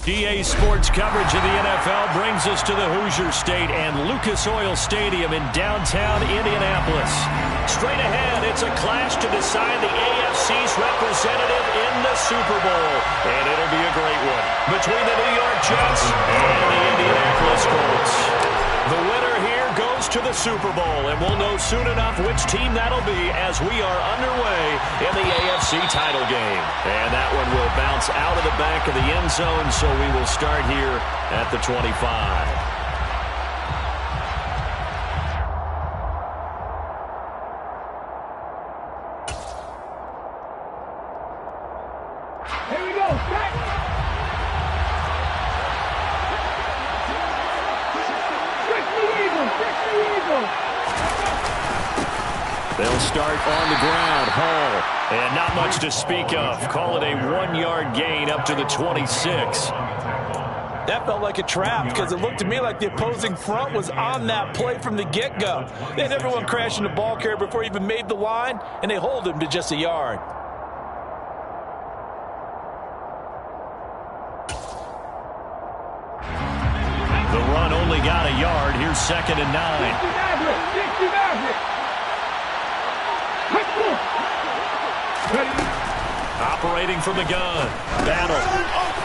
EA Sports coverage of the NFL brings us to the Hoosier State and Lucas Oil Stadium in downtown Indianapolis. Straight ahead, it's a clash to decide the AFC's representative in the Super Bowl. And it'll be a great one between the New York Jets and the Indianapolis Colts. The winner here goes to the Super Bowl, and we'll know soon enough which team that'll be as we are underway in the AFC title game. And that one will bounce out of the back of the end zone, so we will start here at the 25. They'll start on the ground. Hall, and not much to speak of. Call it a 1-yard gain up to the 26. That felt like a trap because it looked to me like the opposing front was on that play from the get-go. They had everyone crashing the ball carrier before he even made the line, and they hold him to just a yard. The run only got a yard. Here's 2nd and 9. Operating from the gun. Battle.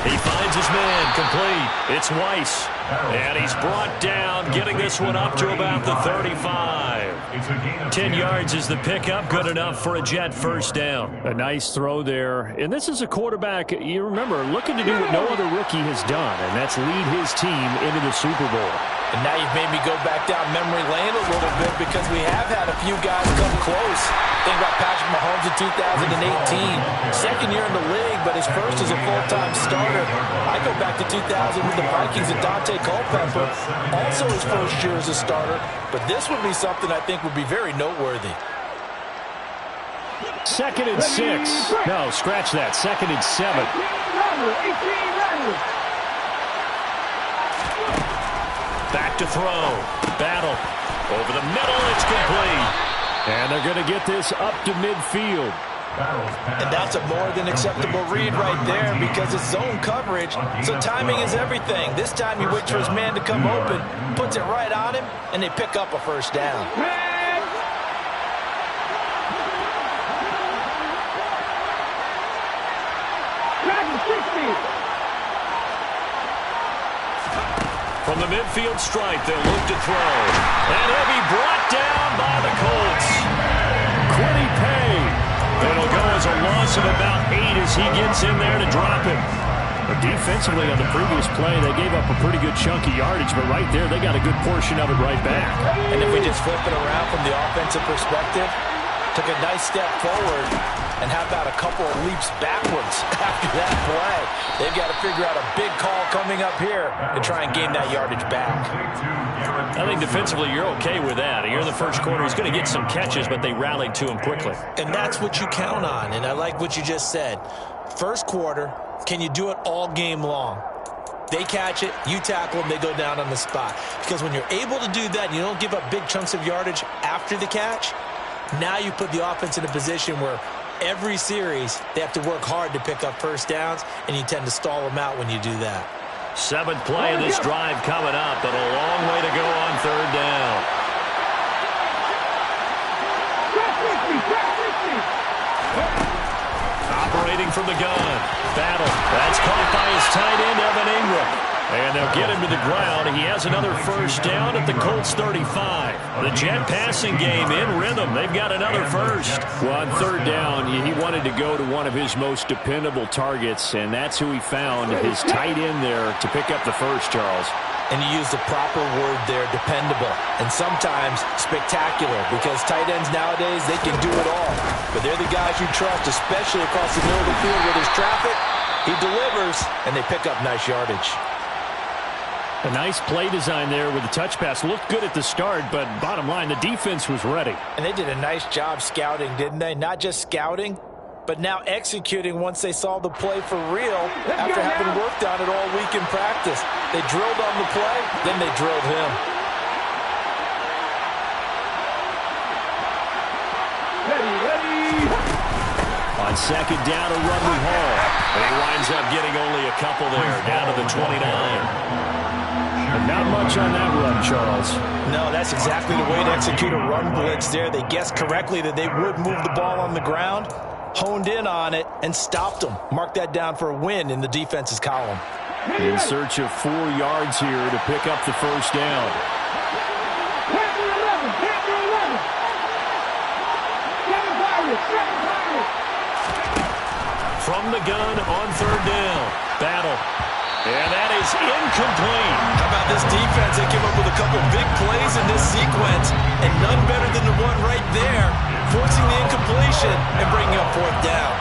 He finds his man. Complete. It's Weiss. And he's brought down, getting this one up to about the 35. 10 yards is the pickup. Good enough for a Jet first down. A nice throw there. And this is a quarterback, you remember, looking to do what no other rookie has done, and that's lead his team into the Super Bowl. And now you've made me go back down memory lane a little bit because we have had a few guys come close. Think about Patrick Mahomes in 2018. Second year in the league, but his first as a full-time starter. I go back to 2000 with the Vikings and Dante Culpepper. Also his first year as a starter. But this would be something I think would be very noteworthy. 2nd and 6. No, scratch that. 2nd and 7. Back to throw. Battle. Over the middle. It's complete. And they're going to get this up to midfield. And that's a more than acceptable read right there because it's zone coverage, so timing is everything. This time he waits for his man to come open, puts it right on him, and they pick up a first down. From the midfield stripe, they'll look to throw. And he'll be brought down by the Colts. Quiddy Pay. It'll go as a loss of about 8 as he gets in there to drop it. But defensively on the previous play, they gave up a pretty good chunk of yardage, but right there, they got a good portion of it right back. And if we just flip it around from the offensive perspective, took a nice step forward, and how about a couple of leaps backwards after that play? They've got to figure out a big call coming up here to try and gain that yardage back. I think defensively you're okay with that. Here in the first quarter, he's going to get some catches, but they rallied to him quickly. And that's what you count on, and I like what you just said. First quarter, can you do it all game long? They catch it, you tackle them, they go down on the spot. Because when you're able to do that, and you don't give up big chunks of yardage after the catch, now you put the offense in a position where every series they have to work hard to pick up first downs, and you tend to stall them out when you do that. 7th play of this drive coming up, but a long way to go on 3rd down. Operating from the gun. Battle. That's caught by his tight end, Evan Ingram. And they'll get him to the ground. He has another first down at the Colts 35. The Jet passing game in rhythm. They've got another first. Well, on 3rd down, he wanted to go to one of his most dependable targets, and that's who he found, his tight end there, to pick up the first, Charles. And you use the proper word there, dependable, and sometimes spectacular, because tight ends nowadays, they can do it all. But they're the guys you trust, especially across the middle of the field where there's traffic. He delivers, and they pick up nice yardage. A nice play design there with the touch pass. Looked good at the start, but bottom line, the defense was ready. And they did a nice job scouting, didn't they? Not just scouting, but now executing once they saw the play for real after having worked on it all week in practice. They drilled on the play, then they drilled him. On On second down, a run with Hall. And he winds up getting only a couple there, down to the 29. And not much on that run, Charles. No, that's exactly the way to execute a run blitz there. They guessed correctly that they would move the ball on the ground, honed in on it, and stopped them. Mark that down for a win in the defense's column. In search of 4 yards here to pick up the first down. From the gun on third down. Battle. And that is incomplete. How about this defense? They came up with a couple big plays in this sequence, and none better than the one right there, forcing the incompletion and bringing up fourth down.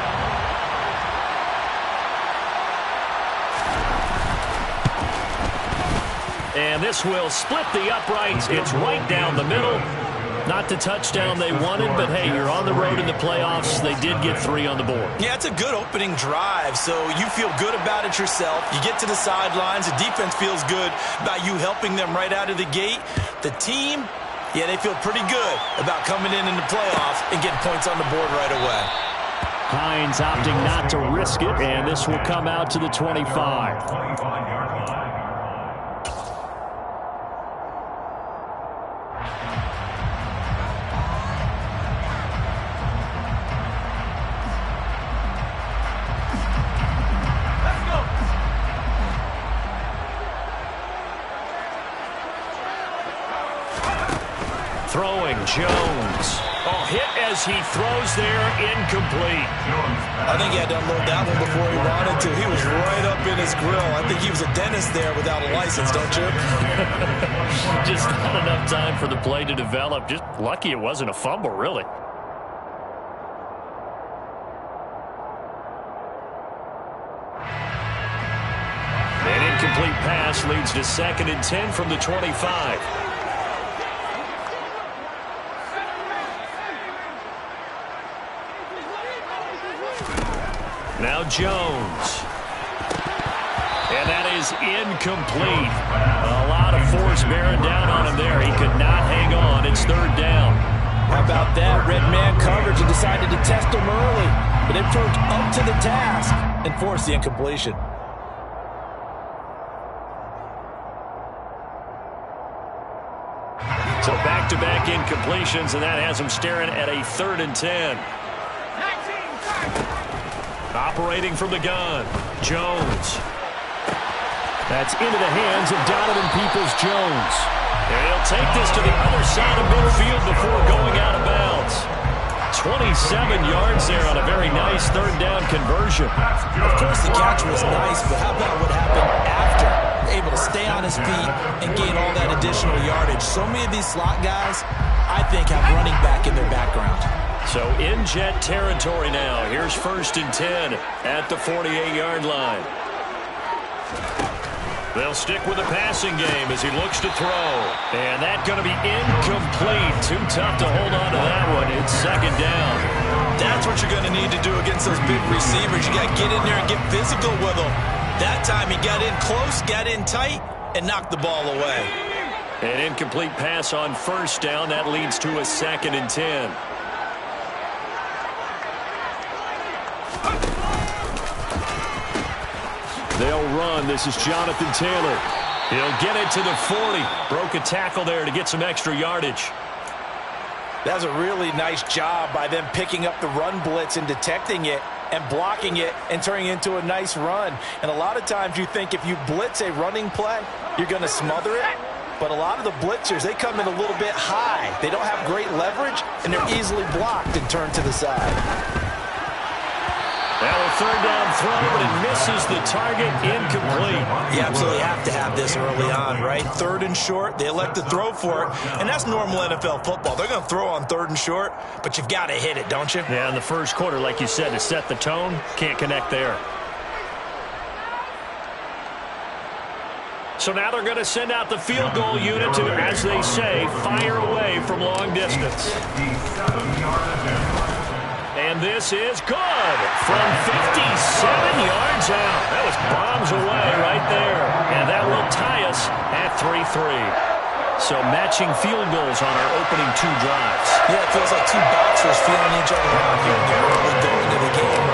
And this will split the uprights. It's right down the middle. Not the touchdown they wanted, but hey, you're on the road in the playoffs. They did get 3 on the board. Yeah, it's a good opening drive, so you feel good about it yourself. You get to the sidelines. The defense feels good about you helping them right out of the gate. The team, yeah, they feel pretty good about coming in the playoffs and getting points on the board right away. Hines opting not to risk it, and this will come out to the 25. Throwing, Jones. Oh, hit as he throws there, incomplete. I think he had to unload that one before he wanted to. He was right up in his grill. I think he was a dentist there without a license, don't you? Just not enough time for the play to develop. Just lucky it wasn't a fumble, really. An incomplete pass leads to 2nd and 10 from the 25. Now Jones. And that is incomplete. A lot of force bearing down on him there. He could not hang on. It's 3rd down. How about that? Red man coverage and decided to test him early. But it proved up to the task and forced the incompletion. So back-to-back incompletions, and that has him staring at a 3rd and 10. Operating from the gun, Jones. That's into the hands of Donovan Peoples-Jones. And he'll take this to the other side of midfield before going out of bounds. 27 yards there on a very nice 3rd down conversion. Of course, the catch was nice, but how about what happened after? Able to stay on his feet and gain all that additional yardage. So many of these slot guys, I think, have running back in their background. So in jet territory now. Here's 1st and 10 at the 48-yard line. They'll stick with the passing game as he looks to throw. And that's going to be incomplete. Too tough to hold on to that one. It's 2nd down. That's what you're going to need to do against those big receivers. You got to get in there and get physical with them. That time he got in close, got in tight, and knocked the ball away. An incomplete pass on 1st down. That leads to a 2nd and 10. They'll run. This is Jonathan Taylor. He'll get it to the 40. Broke a tackle there to get some extra yardage. That was a really nice job by them picking up the run blitz and detecting it and blocking it and turning it into a nice run. And a lot of times you think if you blitz a running play, you're going to smother it. But a lot of the blitzers, they come in a little bit high. They don't have great leverage, and they're easily blocked and turned to the side. Now a 3rd down throw, but it misses the target, incomplete. You absolutely have to have this early on, right? 3rd and short, they elect to throw for it, and that's normal NFL football. They're going to throw on 3rd and short, but you've got to hit it, don't you? Yeah, in the first quarter, like you said, to set the tone, can't connect there. So now they're going to send out the field goal unit to, as they say, fire away from long distance. And this is good from 57 yards out. That was bombs away right there. And that will tie us at 3-3. So matching field goals on our opening 2 drives. Yeah, it feels like 2 boxers feeling each other out here in the early going of the game.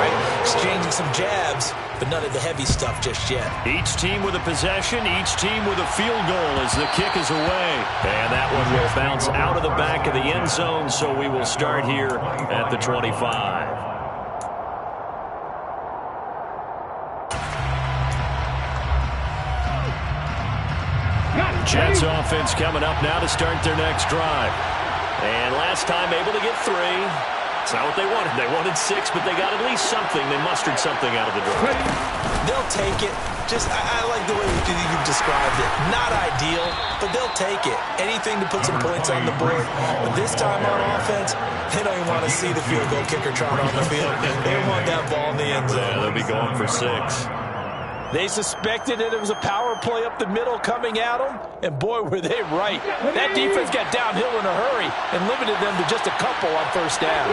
some jabs, but none of the heavy stuff just yet. Each team with a possession, each team with a field goal as the kick is away. And that one will bounce out of the back of the end zone, so we will start here at the 25. Jets offense coming up now to start their next drive. And last time able to get 3. It's not what they wanted. They wanted 6, but they got at least something. They mustered something out of the drive. They'll take it. I like the way you've described it. Not ideal, but they'll take it. Anything to put some points on the board. But this time on offense, they don't even want to see the field goal kicker trot on the field. They want that ball in the end zone. Yeah, they'll be going for 6. They suspected that it was a power play up the middle coming at them, and boy, were they right. That defense got downhill in a hurry and limited them to just a couple on first down.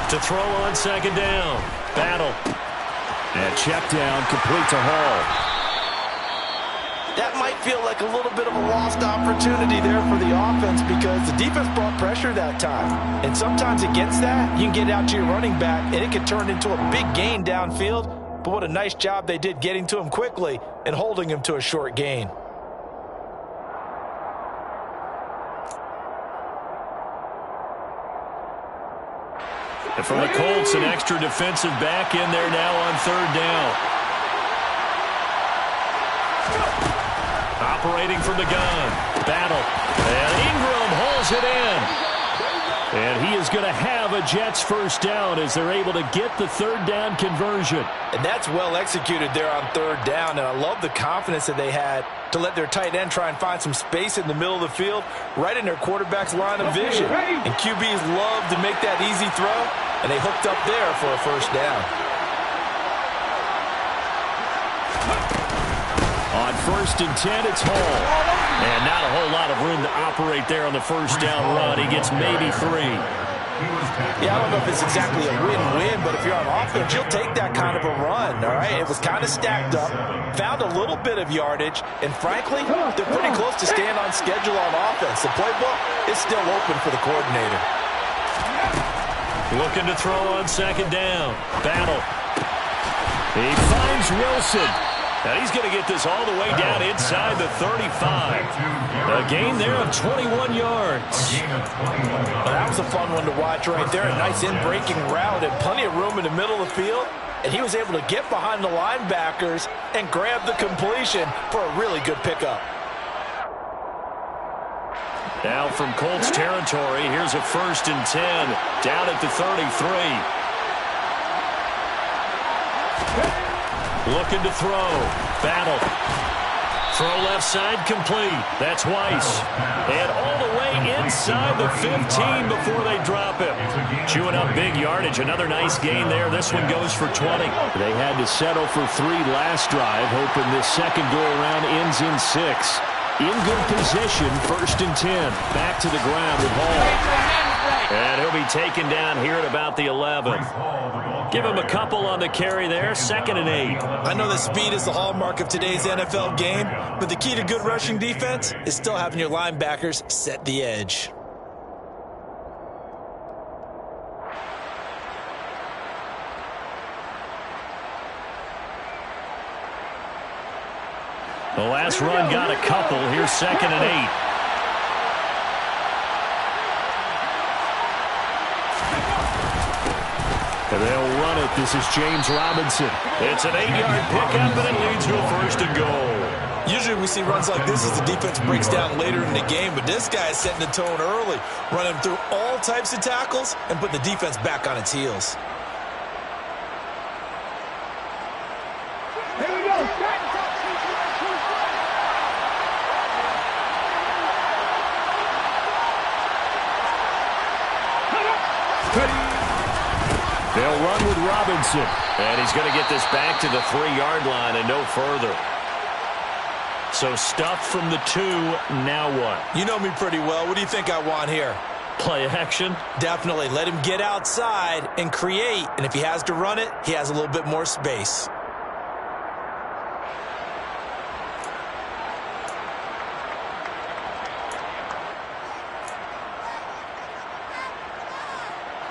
To throw on second down. Battle. And check down, complete to Hall. That might feel like a little bit of a lost opportunity there for the offense because the defense brought pressure that time. And sometimes against that, you can get out to your running back, and it can turn into a big gain downfield. But what a nice job they did getting to him quickly and holding him to a short gain. And for the Colts, an extra defensive back in there now on third down. Operating from the gun. Battle. And Ingram hauls it in. And he is going to have a Jets first down as they're able to get the third down conversion. And that's well executed there on third down. And I love the confidence that they had to let their tight end try and find some space in the middle of the field, right in their quarterback's line of vision. And QBs love to make that easy throw, and they hooked up there for a first down. On 1st and 10, it's Hall. And not a whole lot of room to operate there on the first down run. He gets maybe 3. Yeah, I don't know if it's exactly a win-win, but if you're on offense, you'll take that kind of a run, all right? It was kind of stacked up, found a little bit of yardage, and frankly, they're pretty close to staying on schedule on offense. The playbook is still open for the coordinator. Looking to throw on second down. Battle. He finds Wilson. And he's going to get this all the way down inside the 35. A gain there of 21 yards. Well, that was a fun one to watch right there. A nice in-breaking route and plenty of room in the middle of the field. And he was able to get behind the linebackers and grab the completion for a really good pickup. Now from Colts territory, here's a 1st and 10 down at the 33. Looking to throw. Battle. Throw left side complete. That's Weiss. And all the way inside the 15 before they drop him. Chewing up big yardage. Another nice gain there. This one goes for 20. They had to settle for 3 last drive, hoping this second go-around ends in 6. In good position, 1st and 10. Back to the ground with Hall. And he'll be taken down here at about the 11. Give him a couple on the carry there. 2nd and 8. I know that speed is the hallmark of today's NFL game, but the key to good rushing defense is still having your linebackers set the edge. The last run got a couple. Here's 2nd and 8. And they'll run it. This is James Robinson. It's an 8-yard pickup, and it leads to a 1st and goal. Usually we see runs like this as the defense breaks down later in the game, but this guy is setting the tone early, running through all types of tackles and putting the defense back on its heels. They'll run with Robinson. And he's going to get this back to the 3-yard line and no further. So stuff from the 2, now what? You know me pretty well. What do you think I want here? Play action? Definitely. Let him get outside and create. And if he has to run it, he has a little bit more space.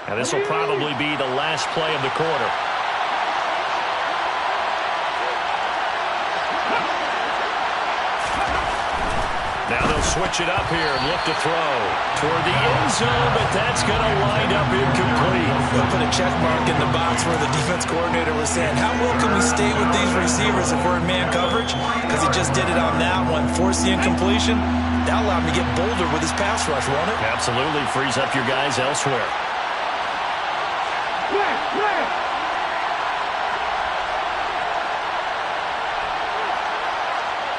And this will probably be the last play of the quarter. Now they'll switch it up here and look to throw toward the end zone, but that's going to wind up incomplete. They'll put a check mark in the box where the defense coordinator was saying, how well can we stay with these receivers if we're in man coverage? Because he just did it on that one, forced the incompletion. That'll allow him to get bolder with his pass rush, won't it? Absolutely. Frees up your guys elsewhere.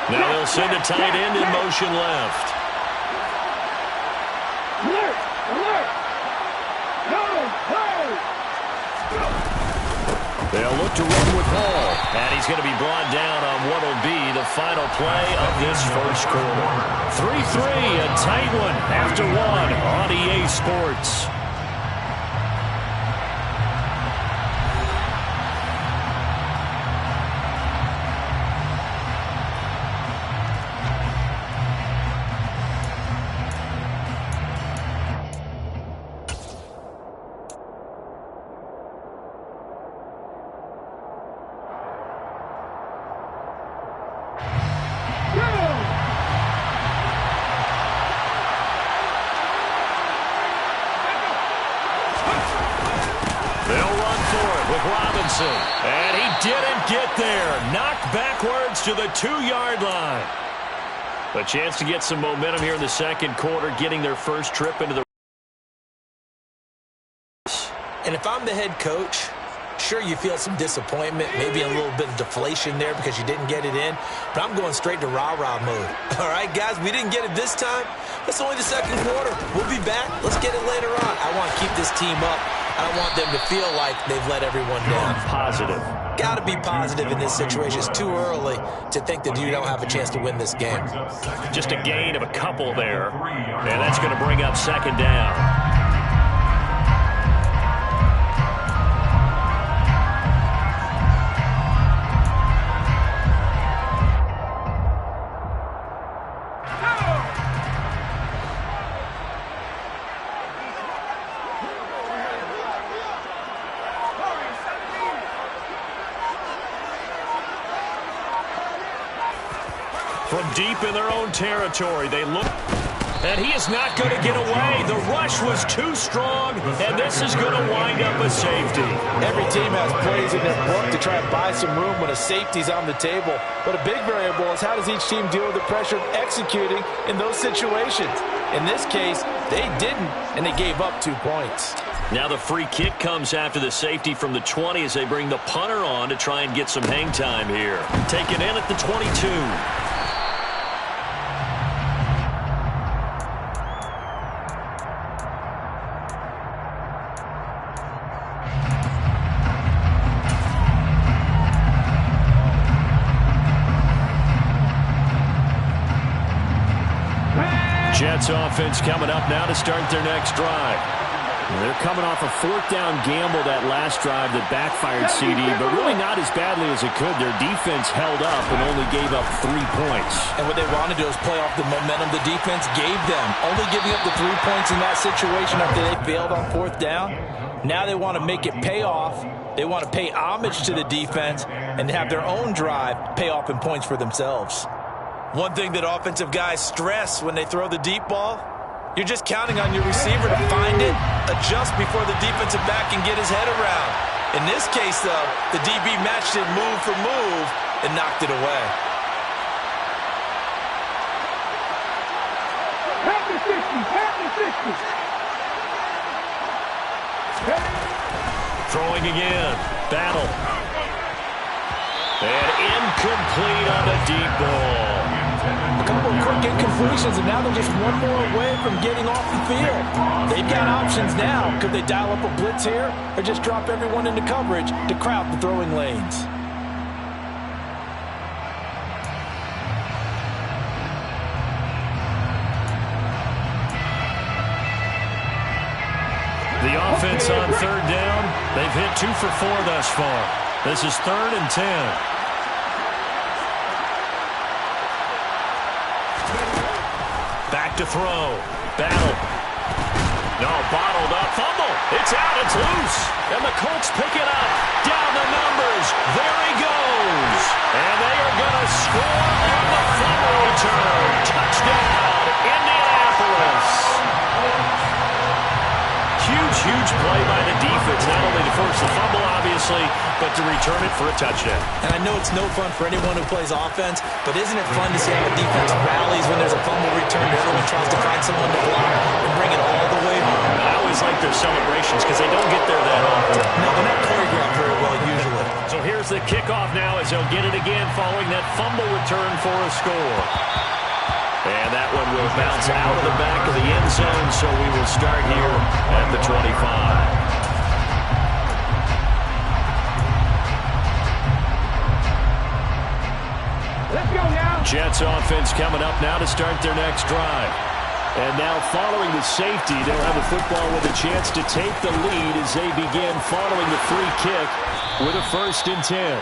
Now they'll send a tight end in motion left. They'll look to run with Hall. And he's going to be brought down on what will be the final play of this first quarter. 3-3, a tight one after one on EA Sports. And he didn't get there. Knocked backwards to the 2-yard line. A chance to get some momentum here in the second quarter, getting their first trip into the... And if I'm the head coach, sure, you feel some disappointment, maybe a little bit of deflation there because you didn't get it in, but I'm going straight to rah-rah mode. All right, guys, we didn't get it this time. It's only the second quarter. We'll be back. Let's get it later on. I want to keep this team up. I don't want them to feel like they've let everyone down. Positive. Got to be positive in this situation. It's too early to think that you don't have a chance to win this game. Just a gain of a couple there. And that's going to bring up second down. From deep in their own territory, they look, and he is not going to get away. The rush was too strong, and this is going to wind up a safety. Every team has plays in their book to try and buy some room when a safety's on the table. But a big variable is how does each team deal with the pressure of executing in those situations. In this case, they didn't, and they gave up 2 points. Now the free kick comes after the safety from the 20 as they bring the punter on to try and get some hang time here. Taken in at the 22. Jets offense coming up now to start their next drive. They're coming off a 4th down gamble that last drive that backfired CD, but really not as badly as it could. Their defense held up and only gave up 3 points. And what they want to do is play off the momentum the defense gave them. Only giving up the 3 points in that situation after they failed on 4th down. Now they want to make it pay off. They want to pay homage to the defense and have their own drive pay off in points for themselves. One thing that offensive guys stress when they throw the deep ball, you're just counting on your receiver to find it, adjust before the defensive back can get his head around. In this case, though, the DB matched it move for move and knocked it away. Throwing again. Battle. And incomplete on a deep ball. A couple of quick incompletions, and now they're just one more away from getting off the field. They've got options now. Could they dial up a blitz here or just drop everyone into coverage to crowd the throwing lanes? The offense on 3rd down. They've hit 2 for 4 thus far. This is 3rd and 10. Back to throw. Battle. No, bottled up. Fumble. It's out at And the Colts pick it up. Down the numbers. There he goes. And they are going to score on the fumble return. Touchdown, Indianapolis. Huge play by the defense, not only to force the fumble, obviously, but to return it for a touchdown. And I know it's no fun for anyone who plays offense, but isn't it fun to see how the defense rallies when there's a fumble return? Everyone tries to find someone to block and bring it all the way home. I always like their celebrations because they don't get there that often. No, they're not choreographed very well usually. So here's the kickoff now as they'll get it again following that fumble return for a score. And that one will bounce out of the back of the end zone, so we will start here at the 25. Let's go now. Jets offense coming up now to start their next drive. And now following the safety, they'll have the football with a chance to take the lead as they begin following the free kick with a 1st and 10.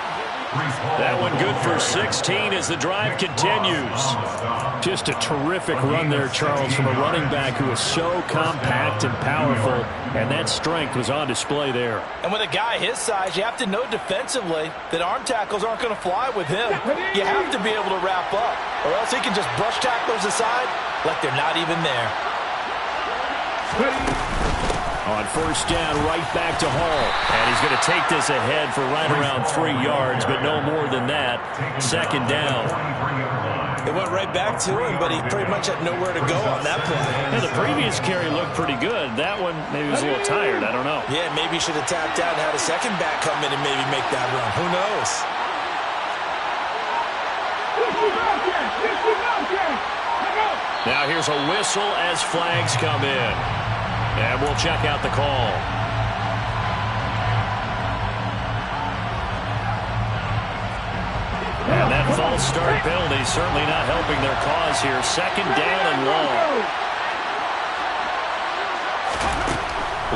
That one good for 16 as the drive continues. Just a terrific run there, Charles, from a running back who is so compact and powerful, and that strength was on display there. And with a guy his size, you have to know defensively that arm tackles aren't going to fly with him. You have to be able to wrap up, or else he can just brush tacklers aside like they're not even there. On 1st down, right back to Hall. And he's going to take this ahead for right around 3 yards, but no more than that. 2nd down. It went right back to him, but he pretty much had nowhere to go on that play. Yeah, the previous carry looked pretty good. That one, maybe he was a little tired. I don't know. Yeah, maybe he should have tapped out and had a second back come in and maybe make that run. Who knows? Now here's a whistle as flags come in. And we'll check out the call. And that false start penalty certainly not helping their cause here. 2nd down and long.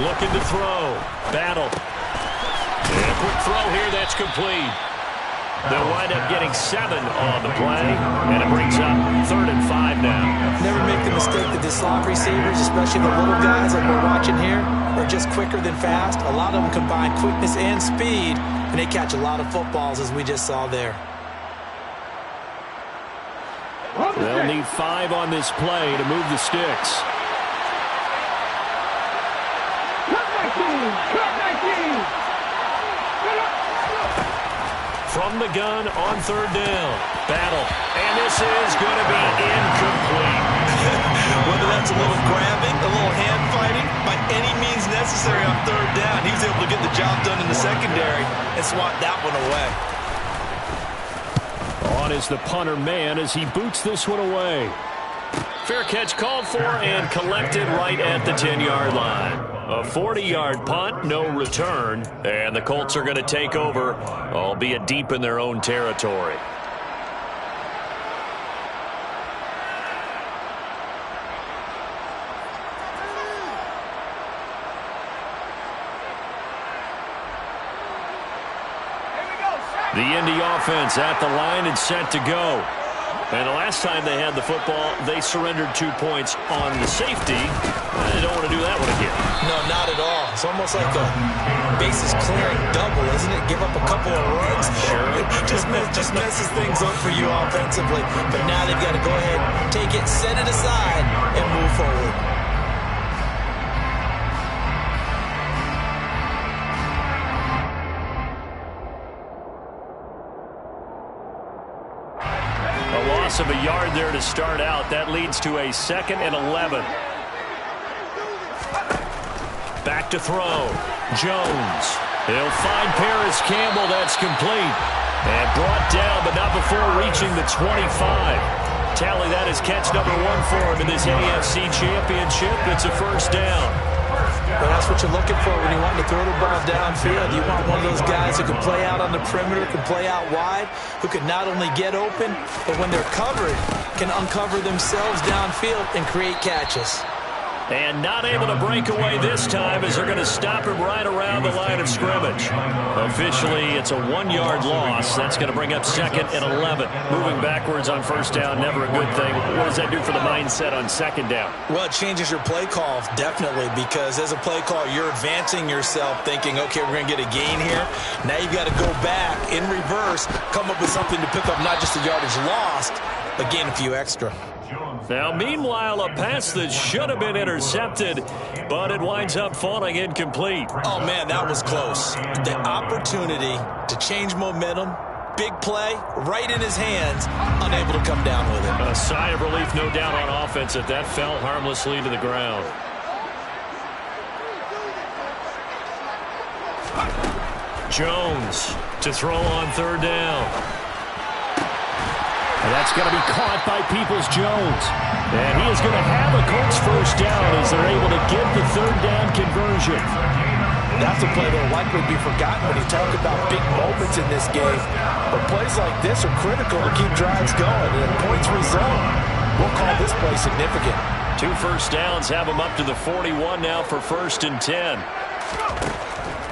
Looking to throw. Battle. And a quick throw here that's complete. They'll wind up getting 7 on the play, and it brings up 3rd and 5 now. Never make the mistake that the slot receivers, especially the little guys like we're watching here, are just quicker than fast. A lot of them combine quickness and speed, and they catch a lot of footballs, as we just saw there. They'll need 5 on this play to move the sticks. From the gun on 3rd down. Battle. And this is going to be incomplete. Whether that's a little grabbing, a little hand fighting, by any means necessary on 3rd down, he was able to get the job done in the secondary and swat that one away. On is the punter man as he boots this one away. Fair catch called for and collected right at the 10-yard line. A 40-yard punt, no return, and the Colts are going to take over, albeit deep in their own territory. The Indy offense at the line and set to go. And the last time they had the football, they surrendered 2 points on the safety. They don't want to do that one again. No, not at all. It's almost like a bases clearing double, isn't it? Give up a couple of runs. Sure. just messes things up for you offensively. But now they've got to go ahead, take it, set it aside, and move forward. Of a yard there to start out. That leads to a 2nd and 11. Back to throw. Jones. He'll find Paris Campbell. That's complete. And brought down, but not before reaching the 25. Tally that as catch number 1 for him in this AFC Championship. It's a 1st down. Well, that's what you're looking for when you want to throw the ball downfield. You want one of those guys who can play out on the perimeter, can play out wide, who can not only get open, but when they're covered, can uncover themselves downfield and create catches. And not able to break away this time as they're going to stop him right around the line of scrimmage. Officially, it's a 1-yard loss. That's going to bring up 2nd and 11. Moving backwards on first down, never a good thing. What does that do for the mindset on 2nd down? Well, it changes your play call, definitely, because as a play call, you're advancing yourself thinking, okay, we're going to get a gain here. Now you've got to go back in reverse, come up with something to pick up not just the yardage lost, but gain a few extra. Now, meanwhile, a pass that should have been intercepted, but it winds up falling incomplete. Oh, man, that was close. The opportunity to change momentum, big play, right in his hands, unable to come down with it. A sigh of relief, no doubt, on offense that fell harmlessly to the ground. Jones to throw on 3rd down. And that's going to be caught by Peoples-Jones. And he is going to have a Colts first down as they're able to get the 3rd down conversion. That's a play that will likely be forgotten when you talk about big moments in this game. But plays like this are critical to keep drives going. And points result, we'll call this play significant. 2 first downs have him up to the 41 now for 1st and 10.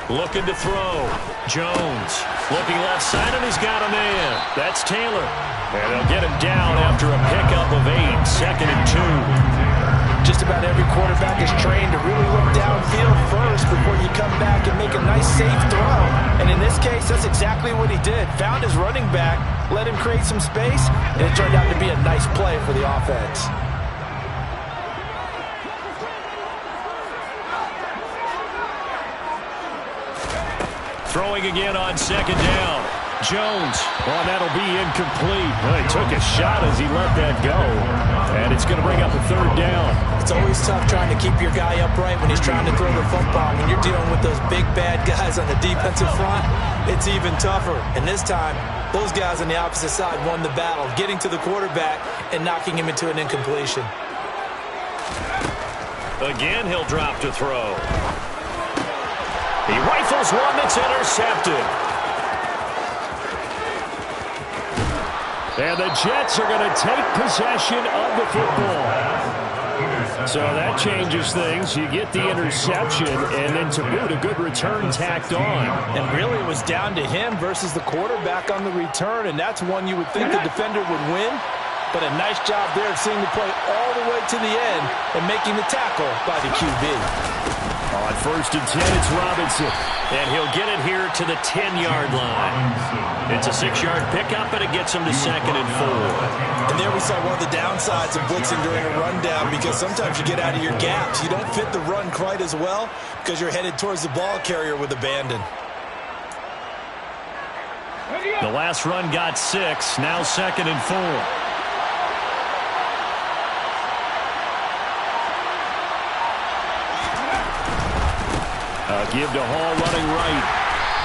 Looking to throw. Jones looking left side, and he's got a man. That's Taylor. And they'll get him down after a pickup of 8. 2nd and 2. Just about every quarterback is trained to really look downfield first before you come back and make a nice, safe throw. And in this case, that's exactly what he did. Found his running back, let him create some space, and it turned out to be a nice play for the offense. Throwing again on 2nd down. Jones. Oh, that'll be incomplete. Well, he took a shot as he let that go. And it's going to bring up a 3rd down. It's always tough trying to keep your guy upright when he's trying to throw the football. When you're dealing with those big, bad guys on the defensive front, it's even tougher. And this time, those guys on the opposite side won the battle, getting to the quarterback and knocking him into an incompletion. Again, he'll drop to throw. He rifles one that's intercepted. And the Jets are going to take possession of the football. So that changes things. You get the interception, and then to boot, a good return tacked on. And really, it was down to him versus the quarterback on the return, and that's one you would think the defender would win. But a nice job there of seeing the play all the way to the end and making the tackle by the QB. On 1st and 10, it's Robinson. And he'll get it here to the 10-yard line. It's a 6-yard pickup, and it gets him to 2nd and 4. And there we saw one of the downsides of blitzing during a rundown, because sometimes you get out of your gaps. You don't fit the run quite as well because you're headed towards the ball carrier with abandon. The last run got 6. Now 2nd and 4. Give to Hall running right.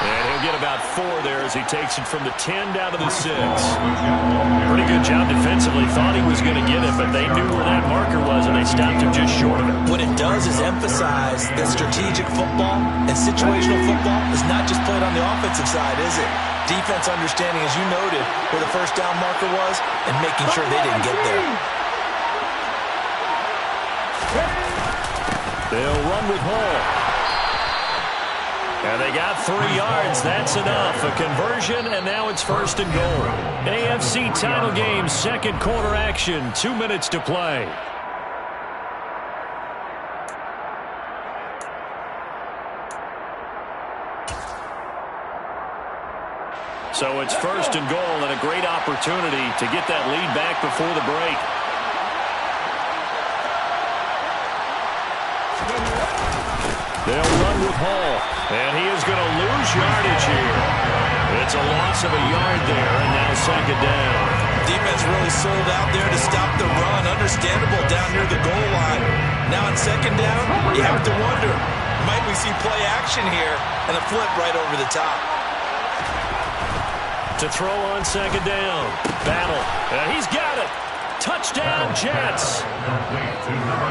And he'll get about 4 there as he takes it from the 10 down to the 6. Pretty good job defensively. Thought he was going to get it, but they knew where that marker was, and they stopped him just short of it. What it does is emphasize that strategic football and situational football is not just played on the offensive side, is it? Defense understanding, as you noted, where the first down marker was and making sure they didn't get there. They'll run with Hall. And they got 3 yards. That's enough. A conversion, and now it's 1st and goal. AFC title game, 2nd quarter action. 2 minutes to play. So it's 1st and goal, and a great opportunity to get that lead back before the break. They'll run with Hall, and he is going to lose yardage here. It's a loss of a yard there, and now 2nd down. Defense really sold out there to stop the run. Understandable down near the goal line. Now on 2nd down, you have to wonder, might we see play action here and a flip right over the top? To throw on 2nd down. Battle. And he's got it. Touchdown, Jets.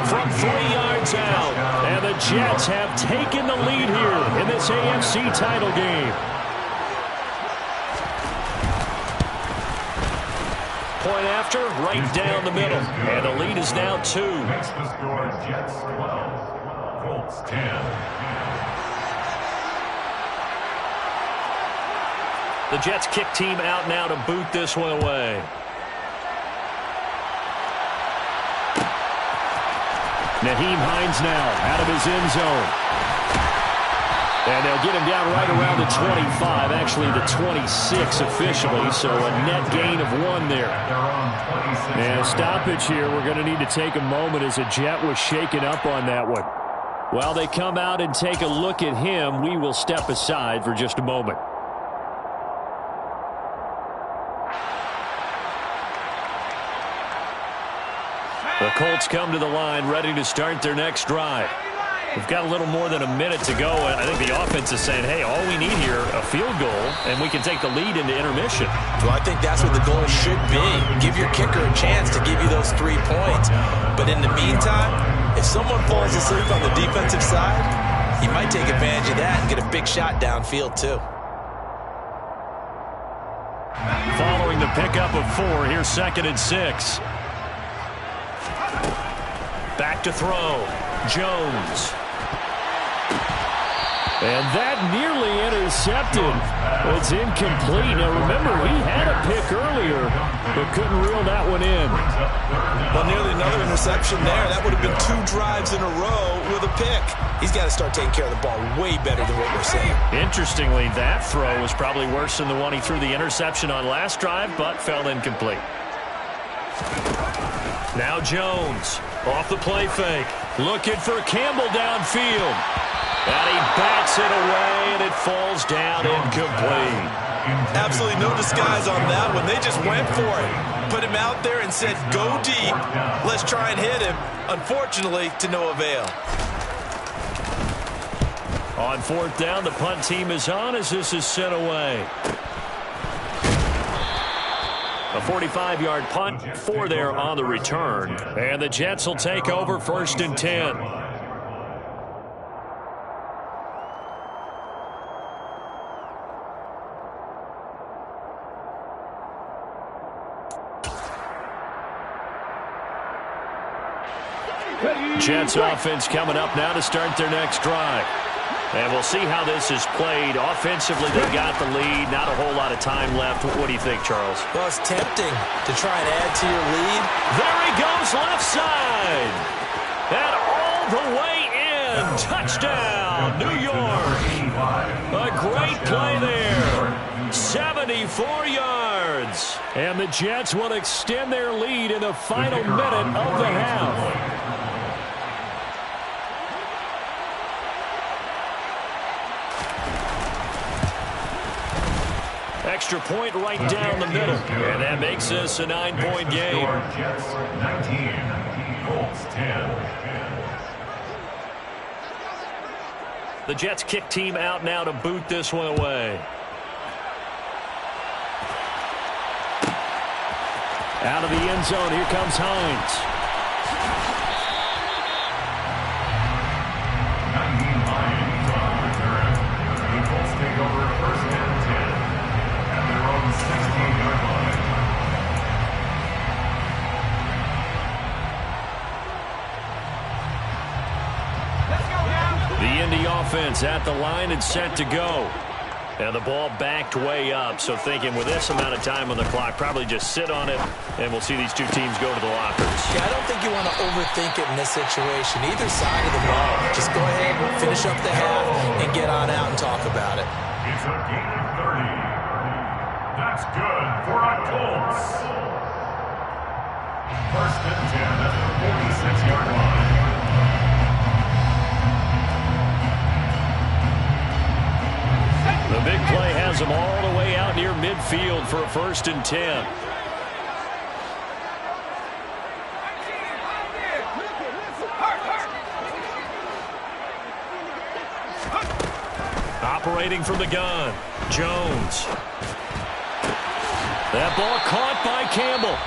From 3 yards out. And the Jets have taken the lead here in this AFC title game. point after, right down the middle. And the lead is now 2. Makes the score Jets 12, Colts 10. The Jets kick team out now to boot this one away. Nyheim Hines now out of his end zone. And they'll get him down right around the 25, actually the 26 officially, so a net gain of 1 there. And stoppage here. We're going to need to take a moment as a Jet was shaken up on that one. While they come out and take a look at him, we will step aside for just a moment. The Colts come to the line ready to start their next drive. We've got a little more than a minute to go. I think the offense is saying, hey, all we need here, a field goal, and we can take the lead into intermission. Well, I think that's what the goal should be. Give your kicker a chance to give you those 3 points. But in the meantime, if someone falls asleep on the defensive side, you might take advantage of that and get a big shot downfield, too. Following the pickup of 4, here's 2nd and 6. Back to throw. Jones. And that nearly intercepted. It's incomplete. Now, remember, he had a pick earlier, but couldn't reel that one in. Well, nearly another interception there. That would have been 2 drives in a row with a pick. He's got to start taking care of the ball way better than what we're seeing. Interestingly, that throw was probably worse than the one he threw the interception on last drive, but fell incomplete. Now Jones off the play fake. Looking for Campbell downfield. And he bats it away, and it falls down incomplete. Absolutely no disguise on that one. They just went for it. Put him out there and said, go deep. Let's try and hit him. Unfortunately, to no avail. On 4th down, the punt team is on as this is sent away. A 45-yard punt, 4 there on the return. And the Jets will take over 1st and 10. Jets offense coming up now to start their next drive. And we'll see how this is played. Offensively, they've got the lead. Not a whole lot of time left. What do you think, Charles? Well, it's tempting to try and add to your lead. There he goes, left side. And all the way in. Touchdown, New York. A great play there. 74 yards. And the Jets will extend their lead in the final minute of the half. Extra point right down the middle. And that makes this a 9-point game. Jets 19, Colts 10. The Jets kick team out now to boot this one away. Out of the end zone, here comes Hines. Nyheim Hines on return. The Colts take over 1st and 10 at their own 16-yard line. The Indy offense at the line and set to go. And the ball backed way up. So thinking with this amount of time on the clock, probably just sit on it, and we'll see these two teams go to the lockers. Yeah, I don't think you want to overthink it in this situation. Either side of the ball. Just go ahead, finish up the half, and get on out and talk about it. It's a gain of 30. That's good for our Colts. 1st and 10 at the 46-yard line. The big play has them all the way out near midfield for a 1st and 10. Operating from the gun, Jones. That ball caught by Campbell.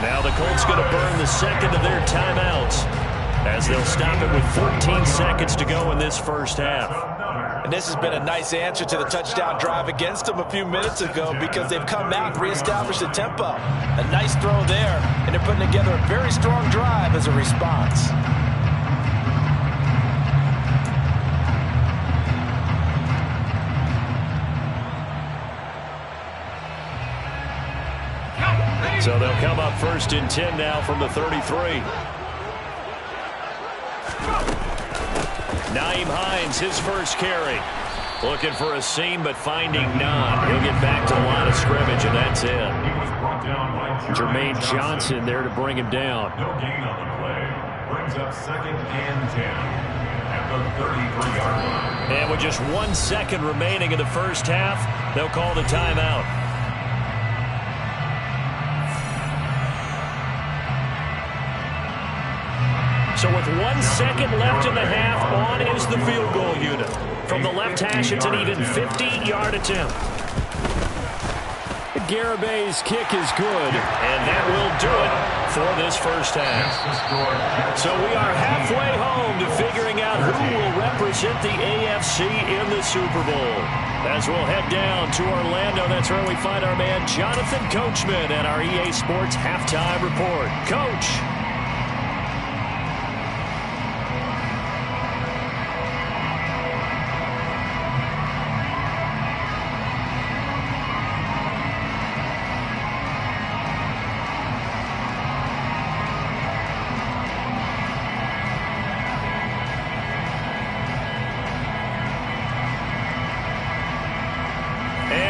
Now the Colts going to burn the second of their timeouts as they'll stop it with 14 seconds to go in this first half. And this has been a nice answer to the touchdown drive against them a few minutes ago because they've come out and reestablished the tempo. A nice throw there, and they're putting together a very strong drive as a response. So they'll come up 1st and 10 now from the 33. Nyheim Hines, his first carry. Looking for a seam, but finding none. He'll get back to the line of scrimmage, and that's it. He was brought down by Jermaine Johnson there to bring him down. No gain on the play. Brings up 2nd and 10 at the 33-yard line. And with just 1 second remaining in the first half, they'll call the timeout. So with 1 second left in the half, on is the field goal unit. From the left hash, it's an even 50-yard attempt. Garabay's kick is good, and that will do it for this first half. So we are halfway home to figuring out who will represent the AFC in the Super Bowl. As we'll head down to Orlando, that's where we find our man Jonathan Coachman at our EA Sports Halftime Report. Coach.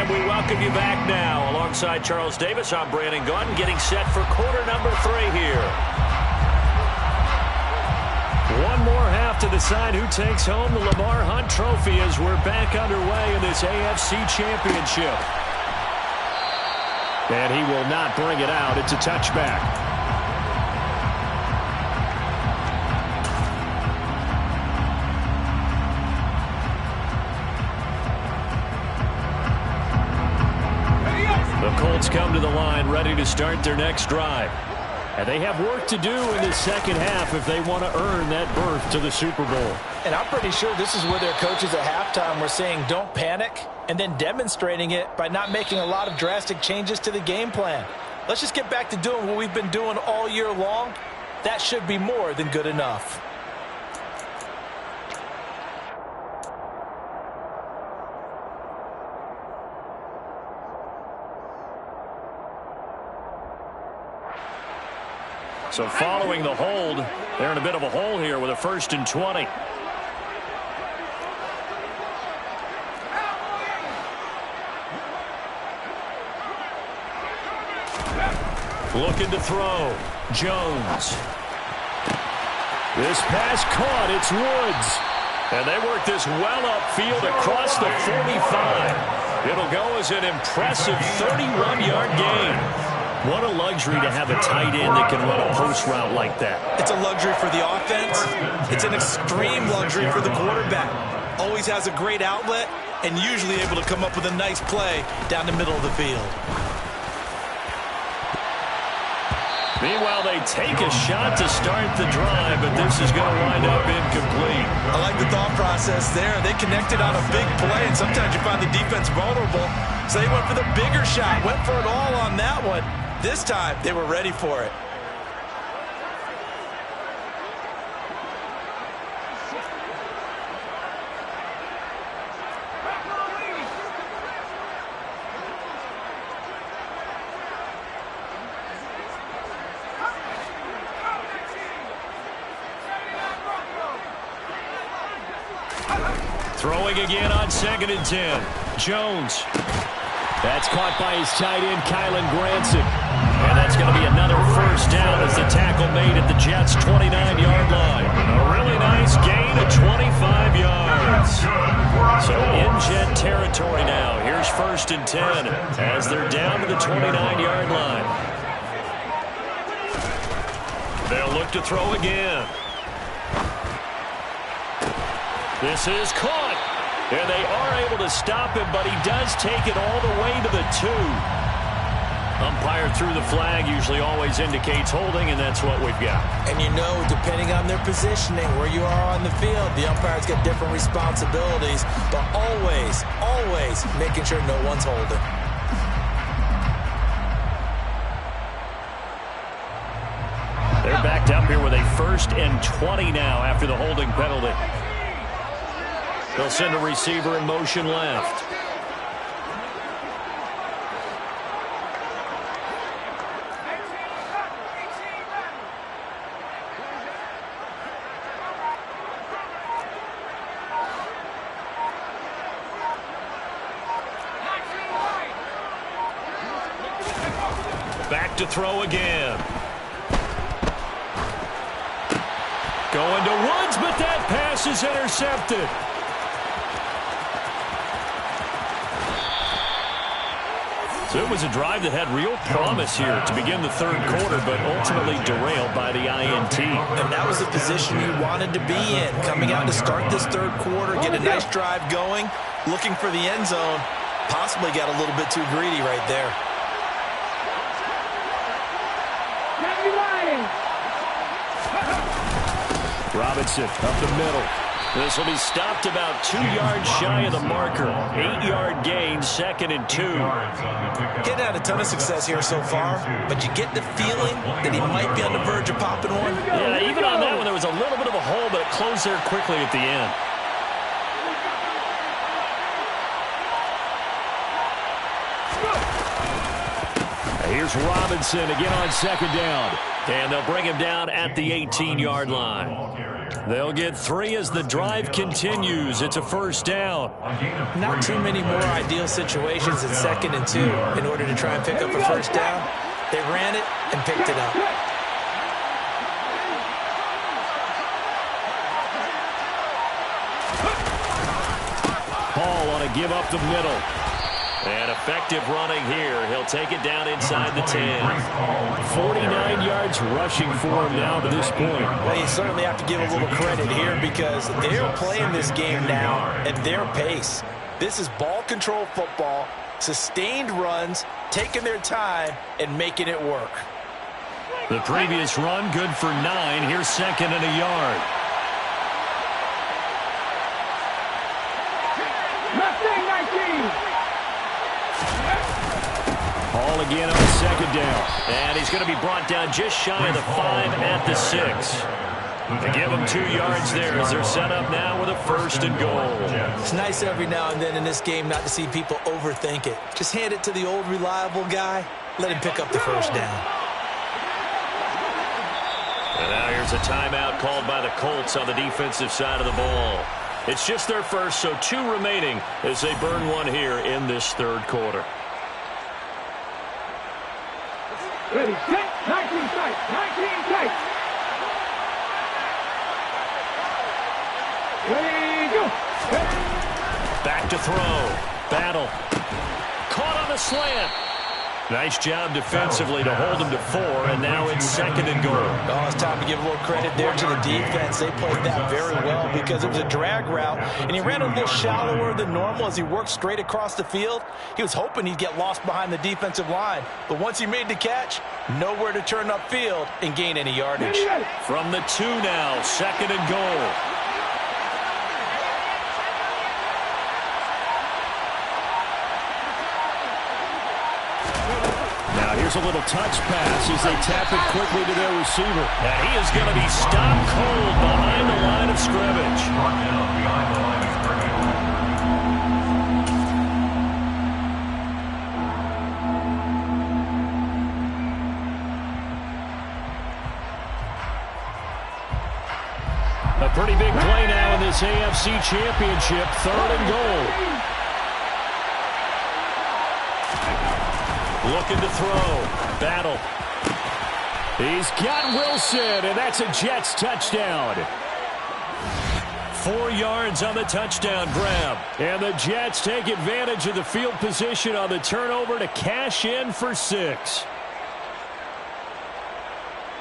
Welcome you back now. Alongside Charles Davis, I'm Brandon Gunn, getting set for quarter number 3 here. One more half to decide who takes home the Lamar Hunt Trophy as we're back underway in this AFC Championship. And he will not bring it out. It's a touchback. The Colts come to the line ready to start their next drive. And they have work to do in the second half if they want to earn that berth to the Super Bowl. And I'm pretty sure this is where their coaches at halftime were saying don't panic, and then demonstrating it by not making a lot of drastic changes to the game plan. Let's just get back to doing what we've been doing all year long. That should be more than good enough. So following the hold, they're in a bit of a hole here with a 1st and 20. Looking to throw. Jones. This pass caught. It's Woods. And they work this well upfield across the 45. It'll go as an impressive 31-yard gain. What a luxury to have a tight end that can run a post route like that. It's a luxury for the offense. It's an extreme luxury for the quarterback. Always has a great outlet and usually able to come up with a nice play down the middle of the field. Meanwhile, they take a shot to start the drive, but this is going to wind up incomplete. I like the thought process there. They connected on a big play, and sometimes you find the defense vulnerable. So they went for the bigger shot, went for it all on that one. This time, they were ready for it. Throwing again on 2nd and 10. Jones. That's caught by his tight end, Kylen Granson. And that's going to be another first down as the tackle made at the Jets' 29-yard line. A really nice gain of 25 yards. So in Jet territory now. Here's 1st and 10 as they're down to the 29-yard line. They'll look to throw again. This is caught. And they are able to stop him, but he does take it all the way to the 2. Umpire threw the flag, usually always indicates holding, and that's what we've got. And you know, depending on their positioning, where you are on the field, the umpire's got different responsibilities, but always, always making sure no one's holding. They're backed up here with a 1st and 20 now after the holding penalty. They'll send a receiver in motion left. Back to throw again. Going to Woods, but that pass is intercepted. So it was a drive that had real promise here to begin the 3rd quarter, but ultimately derailed by the INT. And that was the position you wanted to be in, coming out to start this 3rd quarter, get a nice drive going, looking for the end zone. Possibly got a little bit too greedy right there. Robinson up the middle. This will be stopped about 2 yards shy of the marker. 8-yard gain, 2nd and 2. Getting had a ton of success here so far, but you get the feeling that he might be on the verge of popping one. Yeah, even on that one, there was a little bit of a hole, but it closed there quickly at the end. Here's Robinson again on 2nd down. And they'll bring him down at the 18-yard line. They'll get 3 as the drive continues. It's a 1st down. Not too many more ideal situations at 2nd and 2 in order to try and pick up a 1st down. They ran it and picked it up. Paul on a give up the middle. And effective running here. He'll take it down inside the 10. 49 yards rushing for him now to this point. Well, you certainly have to give a little credit here because they're playing this game now at their pace. This is ball control football, sustained runs, taking their time, and making it work. The previous run good for 9. Here's 2nd and a yard. Paul again on 2nd down. And he's going to be brought down just shy of the 5 at the 6. They give him 2 yards there as they're set up now with a 1st and goal. It's nice every now and then in this game not to see people overthink it. Just hand it to the old reliable guy. Let him pick up the 1st down. And now here's a timeout called by the Colts on the defensive side of the ball. It's just their first, so 2 remaining as they burn one here in this 3rd quarter. Ready, set, 19 tight, 19 tight. Ready, go. Back to throw. Battle. Caught on the slant. Nice job defensively to hold him to 4, and now it's 2nd and goal. Oh, it's time to give a little credit there to the defense. They played that very well because it was a drag route, and he ran a little shallower than normal as he worked straight across the field. He was hoping he'd get lost behind the defensive line, but once he made the catch, nowhere to turn upfield and gain any yardage. From the 2 now, 2nd and goal. Here's a little touch pass as they tap it quickly to their receiver. And he is going to be stopped cold behind the line of scrimmage. A pretty big play now in this AFC Championship. 3rd and goal. Looking to throw. Battle. He's got Wilson, and that's a Jets touchdown. 4 yards on the touchdown grab. And the Jets take advantage of the field position on the turnover to cash in for 6.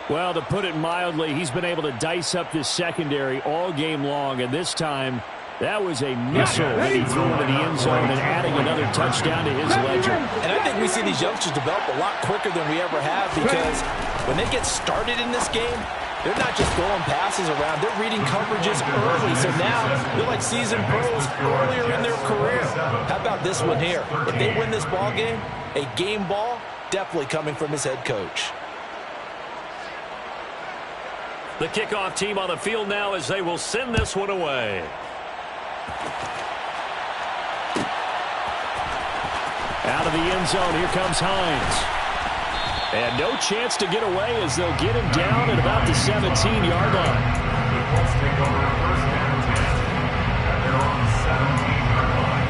Well, to put it mildly, he's been able to dice up this secondary all game long, and this time That was a missile that he threw into the end zone and adding another touchdown to his ledger. And I think we see these youngsters develop a lot quicker than we ever have because when they get started in this game, they're not just throwing passes around. They're reading coverages early. So now they're like seasoned pros earlier in their career. How about this one here? If they win this ball game, a game ball, definitely coming from his head coach. The kickoff team on the field now as they will send this one away. Out of the end zone, here comes Hines. And no chance to get away as they'll get him down at about the 17-yard line. The Colts take over first and 10 at their own 17-yard line.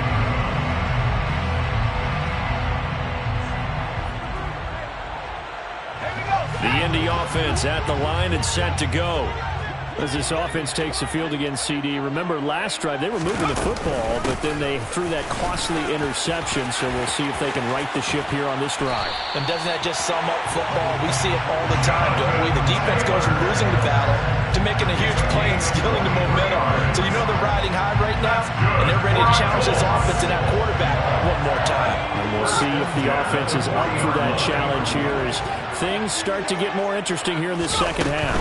The Indy offense at the line and set to go. As this offense takes the field against CD, remember last drive they were moving the football, but then they threw that costly interception, so we'll see if they can right the ship here on this drive. And doesn't that just sum up football? We see it all the time, don't we? The defense goes from losing the battle to making a huge play and stealing the momentum. So you know they're riding high right now, and they're ready to challenge this offense and that quarterback one more time. And we'll see if the offense is up for that challenge here as things start to get more interesting here in this second half.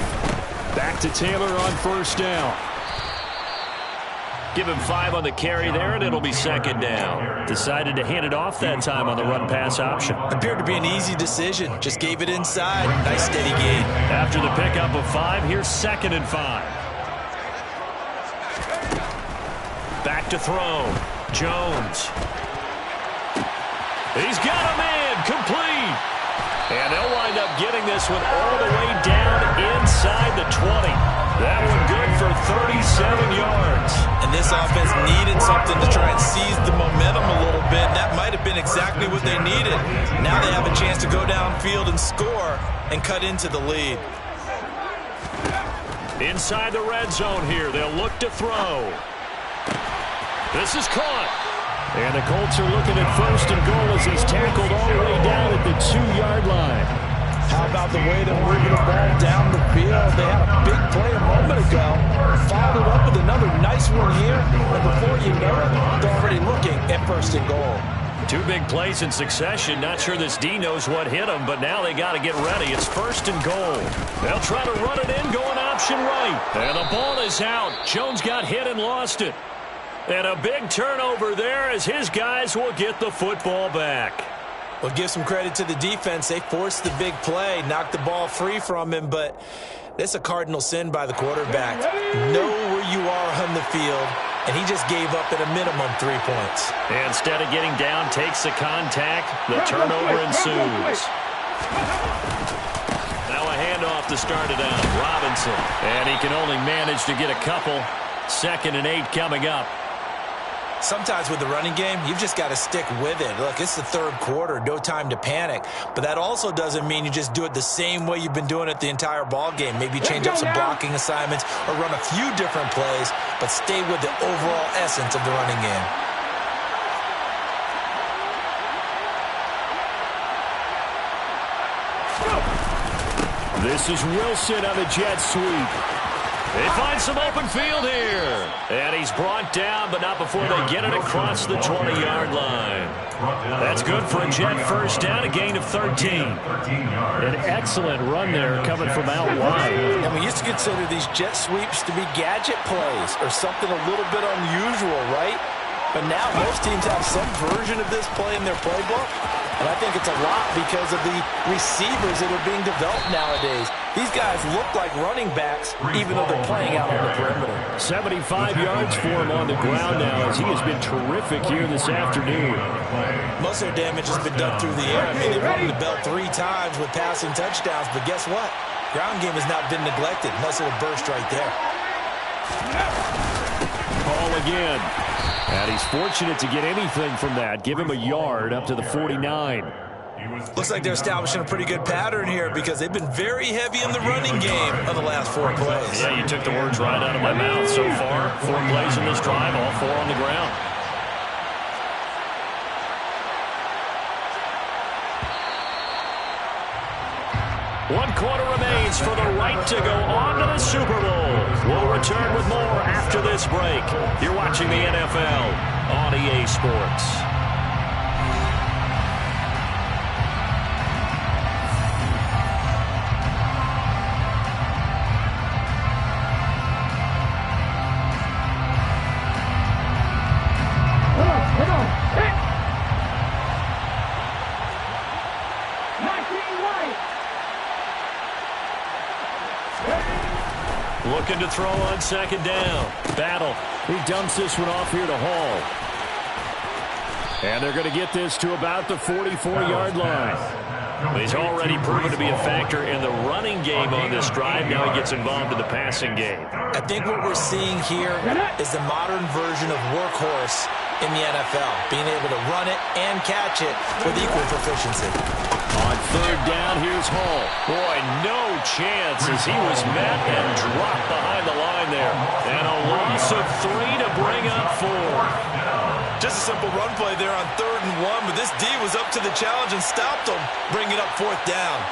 Back to Taylor on first down. Give him 5 on the carry there, and it'll be second down. Decided to hand it off that time on the run-pass option. Appeared to be an easy decision. Just gave it inside. Nice steady gain. After the pickup of 5, here's 2nd and 5. Back to throw. Jones. He's got him in. Complete. And they'll wind up getting this one all the way down inside the 20. That one good for 37 yards. And this offense needed something to try and seize the momentum a little bit. That might have been exactly what they needed. Now they have a chance to go downfield and score and cut into the lead. Inside the red zone here, they'll look to throw. This is caught. And the Colts are looking at 1st and goal as he's tackled all the way down at the 2-yard line. How about the way they're moving the ball down the field? They had a big play a moment ago. Followed it up with another nice one here. And before you know it, they're already looking at 1st and goal. 2 big plays in succession. Not sure this D knows what hit him, but now they got to get ready. It's 1st and goal. They'll try to run it in, going option right. And the ball is out. Jones got hit and lost it. And a big turnover there as his guys will get the football back. Well, give some credit to the defense. They forced the big play, knocked the ball free from him, but this is a cardinal sin by the quarterback. Know where you are on the field, and he just gave up at a minimum 3 points. And instead of getting down, takes the contact. The turnover ensues. Now a handoff to start it out. Robinson. And he can only manage to get a couple. 2nd and 8 coming up. Sometimes with the running game, you've just got to stick with it. Look, it's the 3rd quarter, no time to panic. But that also doesn't mean you just do it the same way you've been doing it the entire ball game. Maybe change up some blocking assignments or run a few different plays, but stay with the overall essence of the running game. This is Wilson on the jet sweep. They find some open field here. And he's brought down, but not before they get it across the 20-yard line. That's good for a Jet 1st down, a gain of 13. An excellent run there coming from out wide. And we used to consider these jet sweeps to be gadget plays or something a little bit unusual, right? But now most teams have some version of this play in their playbook. And I think it's a lot because of the receivers that are being developed nowadays. These guys look like running backs, even though they're playing out on the perimeter. 75 yards for him on the ground now as he has been terrific here this afternoon. Most of their damage has been done through the air. I mean, they've rung the bell 3 times with passing touchdowns, but guess what? Ground game has not been neglected. Nice little burst right there. Ball again. And he's fortunate to get anything from that. Give him a yard up to the 49. Looks like they're establishing a pretty good pattern here because they've been very heavy in the running game of the last 4 plays. Yeah, you took the words right out of my mouth. So far, 4 plays in this drive, all 4 on the ground. 1 quarter remains for the right to go on to the Super Bowl. We'll return with more after this break. You're watching the NFL on EA Sports. Looking to throw on 2nd down. Battle. He dumps this one off here to Hall. And they're going to get this to about the 44-yard line. He's already proven to be a factor in the running game on this drive. Now he gets involved in the passing game. I think what we're seeing here is the modern version of workhorse in the NFL. Being able to run it and catch it with equal proficiency. On 3rd down, here's Hall. Boy, no chance as he was met and dropped behind the line there. And a loss of 3 to bring up 4. Just a simple run play there on 3rd and 1, but this D was up to the challenge and stopped him, bringing up 4th down.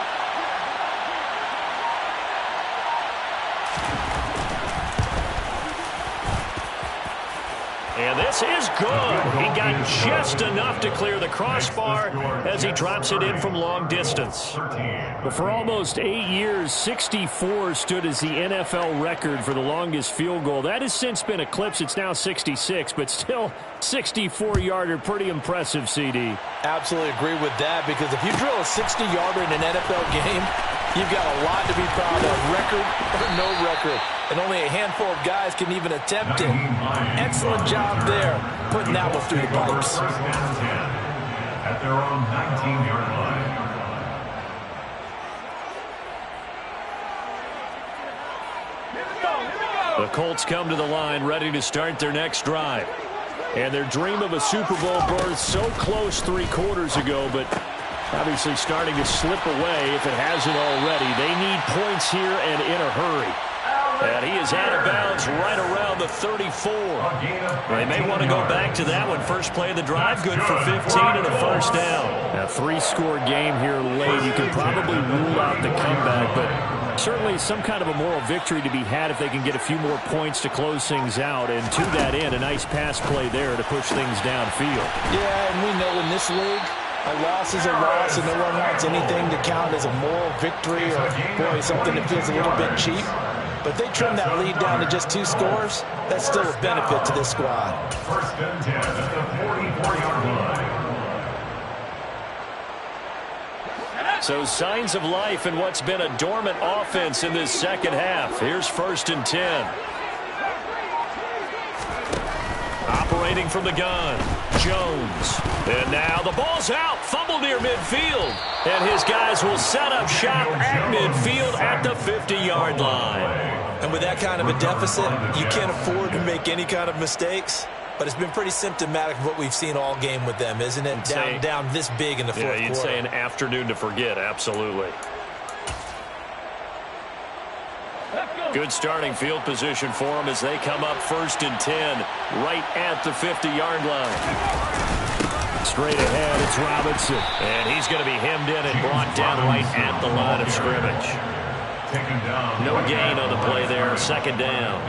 And this is good. He got just enough to clear the crossbar as he drops it in from long distance. But for almost 8 years, 64 stood as the NFL record for the longest field goal. That has since been eclipsed. It's now 66, but still 64-yarder. Pretty impressive, CD. Absolutely agree with that, because if you drill a 60-yarder in an NFL game, you've got a lot to be proud of, record or no record. And only a handful of guys can even attempt it. Excellent job there, putting that one through the pipes. First and 10 at their own 19-yard line. The Colts come to the line ready to start their next drive. And their dream of a Super Bowl berth so close 3 quarters ago, but obviously starting to slip away if it hasn't already. They need points here and in a hurry. And he is out of bounds right around the 34. They may want to go back to that one. First play of the drive, good for 15 and a first down. A 3-score game here late. You can probably rule out the comeback, but certainly some kind of a moral victory to be had if they can get a few more points to close things out. And to that end, a nice pass play there to push things downfield. Yeah, and we know in this league, a loss is a loss, and no one wants anything to count as a moral victory or, boy, something that feels a little bit cheap. But if they trim that lead down to just 2 scores, that's still a benefit to this squad. First and 10 at the 44-yard line. So signs of life in what's been a dormant offense in this second half. Here's 1st and 10. Operating from the gun, Jones. And now the ball's out. Fumble near midfield. And his guys will set up shop at midfield at the 50-yard line. And with that kind of a deficit, you can't afford to make any kind of mistakes. But it's been pretty symptomatic of what we've seen all game with them, isn't it? Down this big in the fourth quarter. You'd say an afternoon to forget, absolutely. Good starting field position for them as they come up 1st and 10 right at the 50-yard line. Straight ahead, it's Robinson. And he's going to be hemmed in and brought down right at the line of scrimmage. No gain on the play there, 2nd down.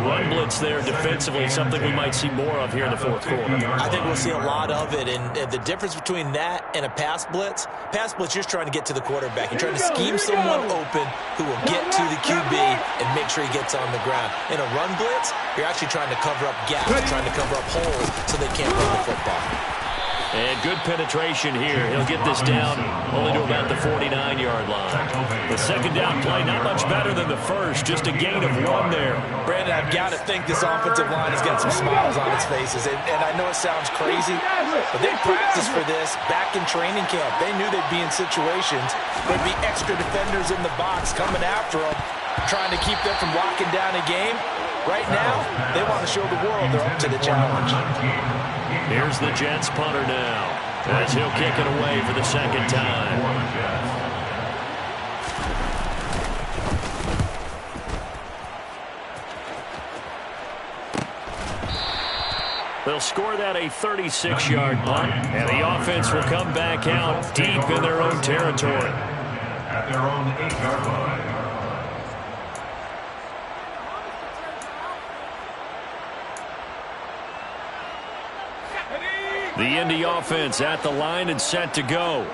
Run blitz there defensively, something we might see more of here in the fourth quarter. I think we'll see a lot of it, and the difference between that and a pass blitz, you're just trying to get to the quarterback. You're trying to scheme someone open who will get to the QB and make sure he gets on the ground. In a run blitz, you're actually trying to cover up gaps, trying to cover up holes so they can't run the football. And good penetration here. He'll get this down only to about the 49-yard line. The 2nd down play, not much better than the first, just a gain of 1 there. Brandon, I've got to think this offensive line has got some smiles on its faces. And I know it sounds crazy, but they practiced for this back in training camp. They knew they'd be in situations. There'd be extra defenders in the box coming after them, trying to keep them from locking down a game. Right now, they want to show the world they're up to the challenge. Here's the Jets punter now, as he'll kick it away for the 2nd time. They'll score that a 36-yard punt, and the offense will come back out deep in their own territory. at their own 8-yard line. The Indy offense at the line and set to go.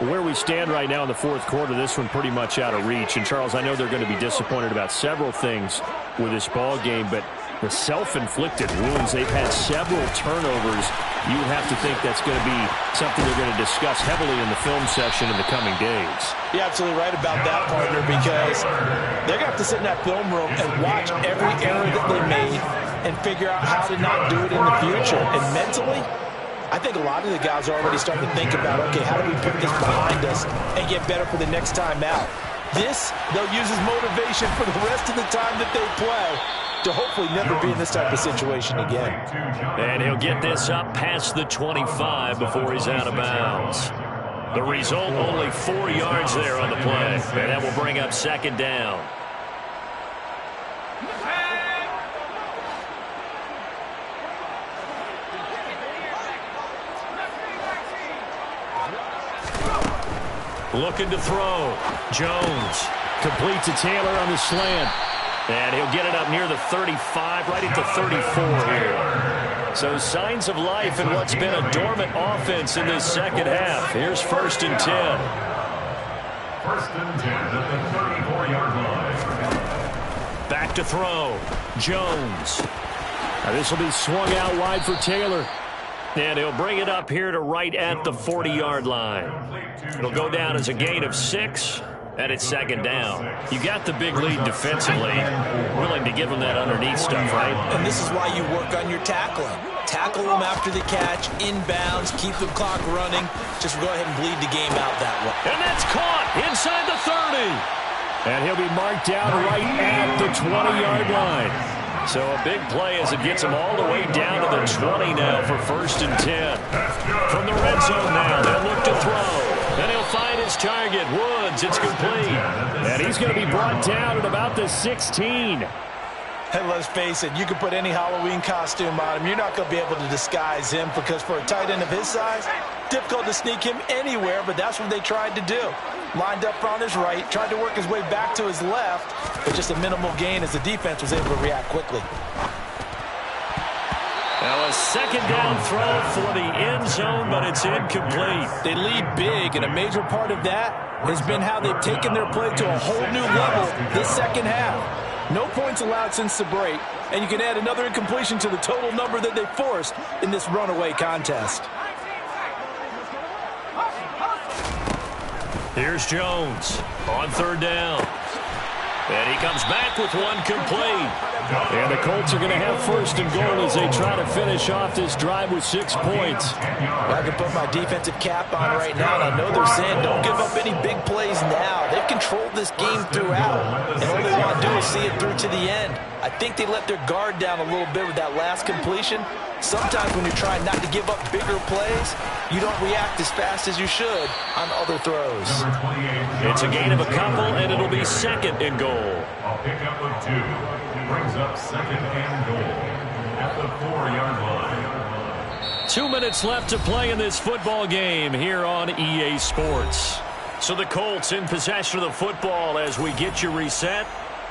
Where we stand right now in the fourth quarter, this one pretty much out of reach. And, Charles, I know they're going to be disappointed about several things with this ball game, but the self-inflicted wounds, they've had several turnovers. You would have to think that's going to be something they're going to discuss heavily in the film session in the coming days. You're absolutely right about that, partner, because they're going to have to sit in that film room and watch every error that they made and figure out how to not do it in the future. And mentally, I think a lot of the guys are already starting to think about, okay, how do we put this behind us and get better for the next time out? This, they'll use as motivation for the rest of the time that they play to hopefully never be in this type of situation again. And he'll get this up past the 25 before he's out of bounds. The result, only 4 yards there on the play. And that will bring up second down. Looking to throw. Jones complete to Taylor on the slant. And he'll get it up near the 35, right into 34 here. So signs of life in what's been a dormant offense in this second half. Here's 1st and 10. 1st and 10 at the 34-yard line. Back to throw. Jones. Now this will be swung out wide for Taylor. And he'll bring it up here to right at the 40-yard line. It'll go down as a gain of 6, and it's second down. You got the big lead defensively. Willing to give them that underneath stuff, right? And this is why you work on your tackling. Tackle them after the catch, inbounds, keep the clock running. Just go ahead and bleed the game out that way. And that's caught inside the 30. And he'll be marked down right at the 20-yard line. So a big play as it gets him all the way down to the 20 now for 1st and 10. From the red zone now, they'll look to throw. Then he'll find his target, Woods. It's complete. And he's going to be brought down at about the 16. And let's face it, you can put any Halloween costume on him. You're not going to be able to disguise him because for a tight end of his size, difficult to sneak him anywhere, but that's what they tried to do. Lined up on his right, tried to work his way back to his left, but just a minimal gain as the defense was able to react quickly. Now a second down throw for the end zone, but it's incomplete. They lead big, and a major part of that has been how they've taken their play to a whole new level this second half. No points allowed since the break, and you can add another incompletion to the total number that they forced in this runaway contest. Here's Jones on 3rd down. And he comes back with one complete. And the Colts are going to have 1st and goal as they try to finish off this drive with 6 points. I can put my defensive cap on right now, and I know they're saying don't give up any big plays now. They've controlled this game throughout, and all they want to do is see it through to the end. I think they let their guard down a little bit with that last completion. Sometimes when you're trying not to give up bigger plays, you don't react as fast as you should on other throws. It's a gain of a couple, and it'll be 2nd and goal. A pickup of 2 brings up 2nd and goal at the 4-yard line. 2 minutes left to play in this football game here on EA Sports. So the Colts in possession of the football as we get you reset.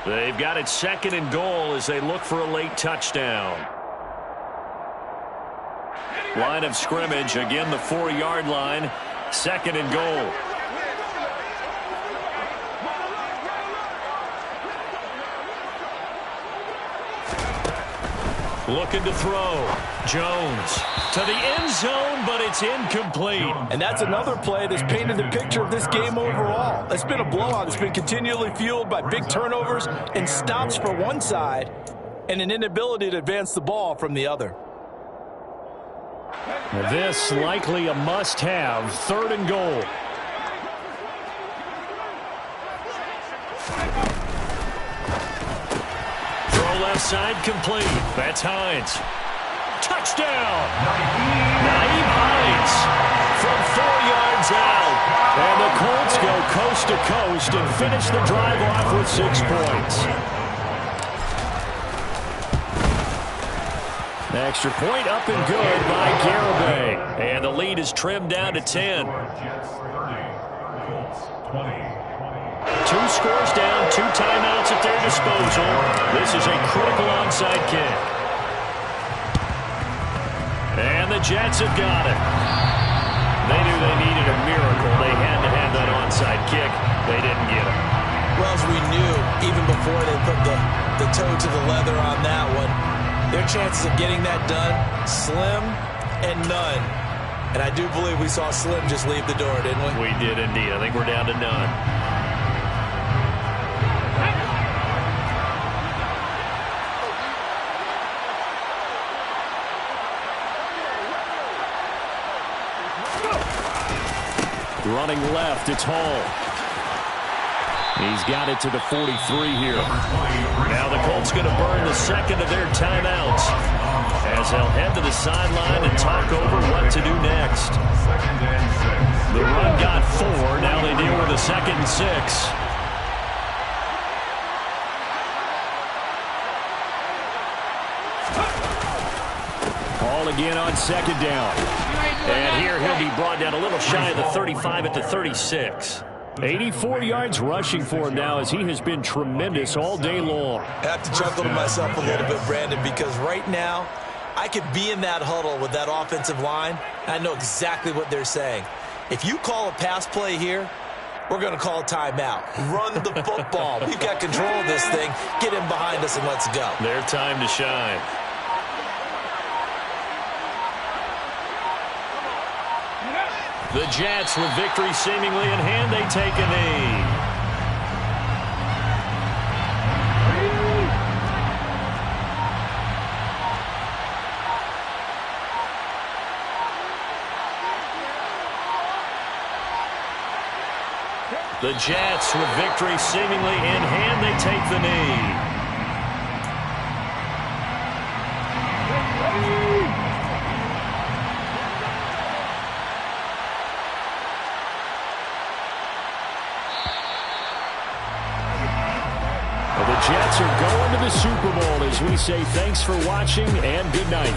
They've got it 2nd and goal as they look for a late touchdown. Line of scrimmage, again the 4-yard line, 2nd and goal. Looking to throw. Jones to the end zone, but it's incomplete. And that's another play that's painted the picture of this game overall. It's been a blowout. It's been continually fueled by big turnovers and stops for one side and an inability to advance the ball from the other. This likely a must-have, 3rd and goal. Throw left side complete. That's Hines. Touchdown! Naeem Hines from 4 yards out. And the Colts go coast to coast and finish the drive off with 6 points. Extra point up and good by Garibay. And the lead is trimmed down to 10. Colts 20. 2 scores down, 2 timeouts at their disposal. This is a critical onside kick. And the Jets have got it. They knew they needed a miracle. They had to have that onside kick. They didn't get it. Well, as we knew, even before they put the toe to the leather on that one, their chances of getting that done, slim and none. And I do believe we saw Slim just leave the door, didn't we? We did indeed. I think we're down to none. Running left, it's Hall. He's got it to the 43 here. Now the Colts going to burn the second of their timeouts as they'll head to the sideline and talk over what to do next. The run got 4. Now they deal with a 2nd and 6. Hall again on 2nd down. And here he'll be brought down a little shy of the 35 at the 36. 84 yards rushing for him now as he has been tremendous all day long. I have to chuckle to myself a little bit, Brandon, because right now I could be in that huddle with that offensive line. I know exactly what they're saying. If you call a pass play here, we're going to call a timeout. Run the football. We've got control of this thing. Get him behind us and let's go. Their time to shine. The Jets, with victory seemingly in hand, they take a knee. The Jets, with victory seemingly in hand, they take the knee. The Jets are going to the Super Bowl as we say thanks for watching and good night.